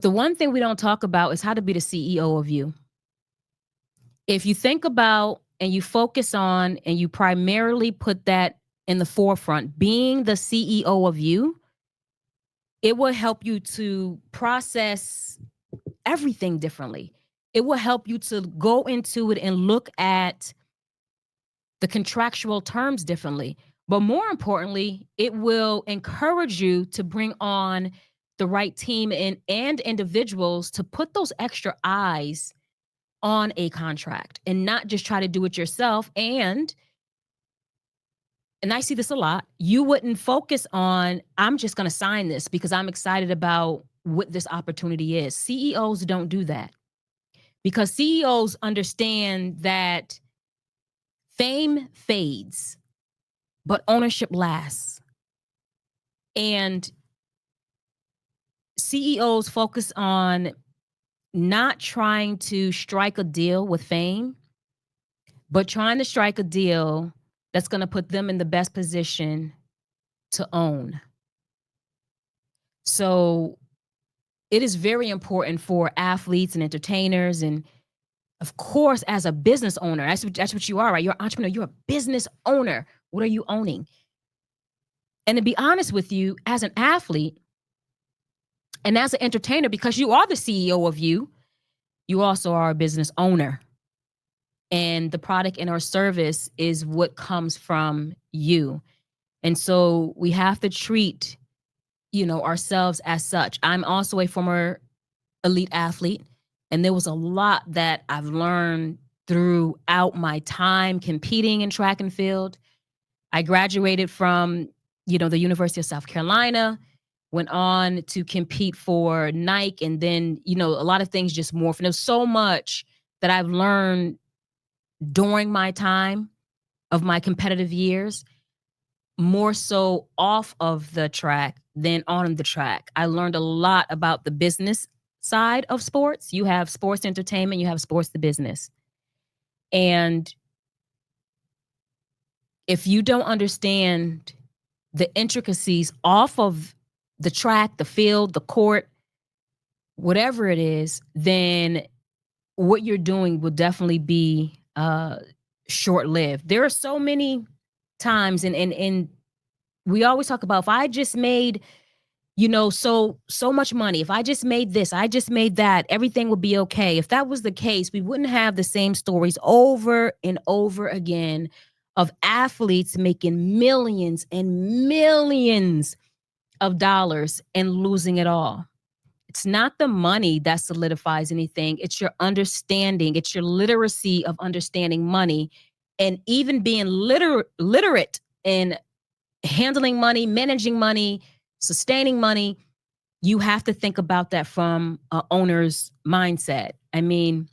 The one thing we don't talk about is how to be the CEO of you. If you think about and you focus on and you primarily put that in the forefront, being the CEO of you, it will help you to process everything differently. It will help you to go into it and look at the contractual terms differently. But more importantly, it will encourage you to bring on the right team and individuals to put those extra eyes on a contract and not just try to do it yourself. And I see this a lot. You wouldn't focus on, I'm just going to sign this because I'm excited about what this opportunity is. CEOs don't do that because CEOs understand that fame fades, but ownership lasts. And CEOs focus on not trying to strike a deal with fame, but trying to strike a deal that's going to put them in the best position to own. So it is very important for athletes and entertainers, and of course, as a business owner, that's what you are, right? You're an entrepreneur, you're a business owner. What are you owning? And to be honest with you, as an athlete and as an entertainer, because you are the CEO of you also are a business owner. And the product and our service is what comes from you. And so we have to treat, ourselves as such. I'm also a former elite athlete, and there was a lot that I've learned throughout my time competing in track and field. I graduated from, the University of South Carolina, went on to compete for Nike, and then, a lot of things just morphed. And there's so much that I've learned during my time of my competitive years, more so off of the track than on the track. I learned a lot about the business side of sports. You have sports entertainment, you have sports the business. And if you don't understand the intricacies off of the track, the field, the court, whatever it is, then what you're doing will definitely be short lived. There are so many times, and we always talk about, if I just made, so much money, if I just made this, I just made that, everything would be okay. If that was the case, we wouldn't have the same stories over and over again of athletes making millions and millions of dollars and losing it all. It's not the money that solidifies anything. It's your understanding. It's your literacy of understanding money and even being literate in handling money, managing money, sustaining money. You have to think about that from an owner's mindset. I mean,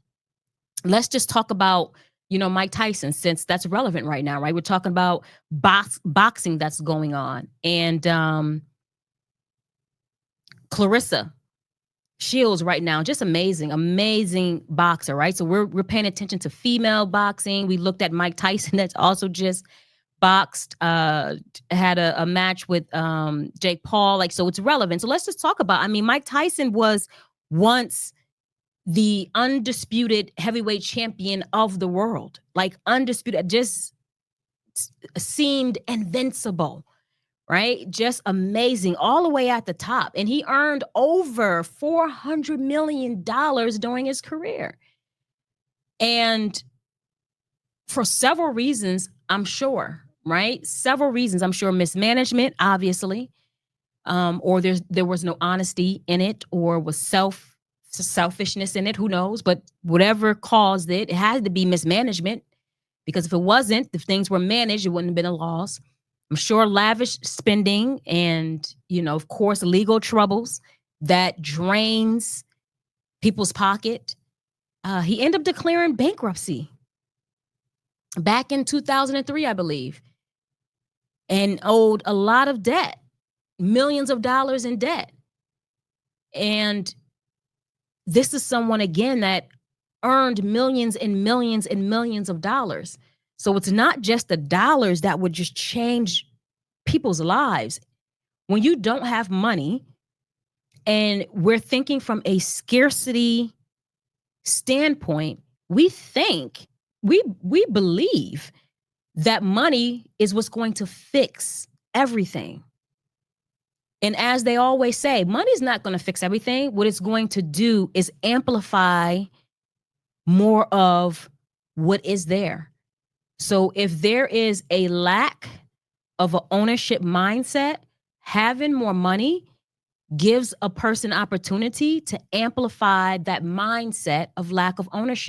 let's just talk about, Mike Tyson, since that's relevant right now, right? We're talking about boxing that's going on. And Clarissa Shields right now, just amazing, amazing boxer, right? So we're paying attention to female boxing. We looked at Mike Tyson that's also just boxed, had a match with Jake Paul. Like, so it's relevant. So let's just talk about, I mean, Mike Tyson was once the undisputed heavyweight champion of the world, like undisputed, just seemed invincible, right? Just amazing, all the way at the top. And he earned over $400 million during his career. And for several reasons, I'm sure, right? Several reasons. I'm sure mismanagement, obviously, or there was no honesty in it, or was selfishness in it. Who knows? But whatever caused it, it had to be mismanagement, because if it wasn't, if things were managed, it wouldn't have been a loss. I'm sure lavish spending and, of course, legal troubles that drains people's pocket. He ended up declaring bankruptcy back in 2003, I believe, and owed a lot of debt, millions of dollars in debt. And this is someone, again, that earned millions and millions and millions of dollars. So it's not just the dollars that would just change people's lives. When you don't have money and we're thinking from a scarcity standpoint. We think, we believe that money is what's going to fix everything. And as they always say, money's not going to fix everything. What it's going to do is amplify more of what is there. So if there is a lack of an ownership mindset, having more money gives a person opportunity to amplify that mindset of lack of ownership.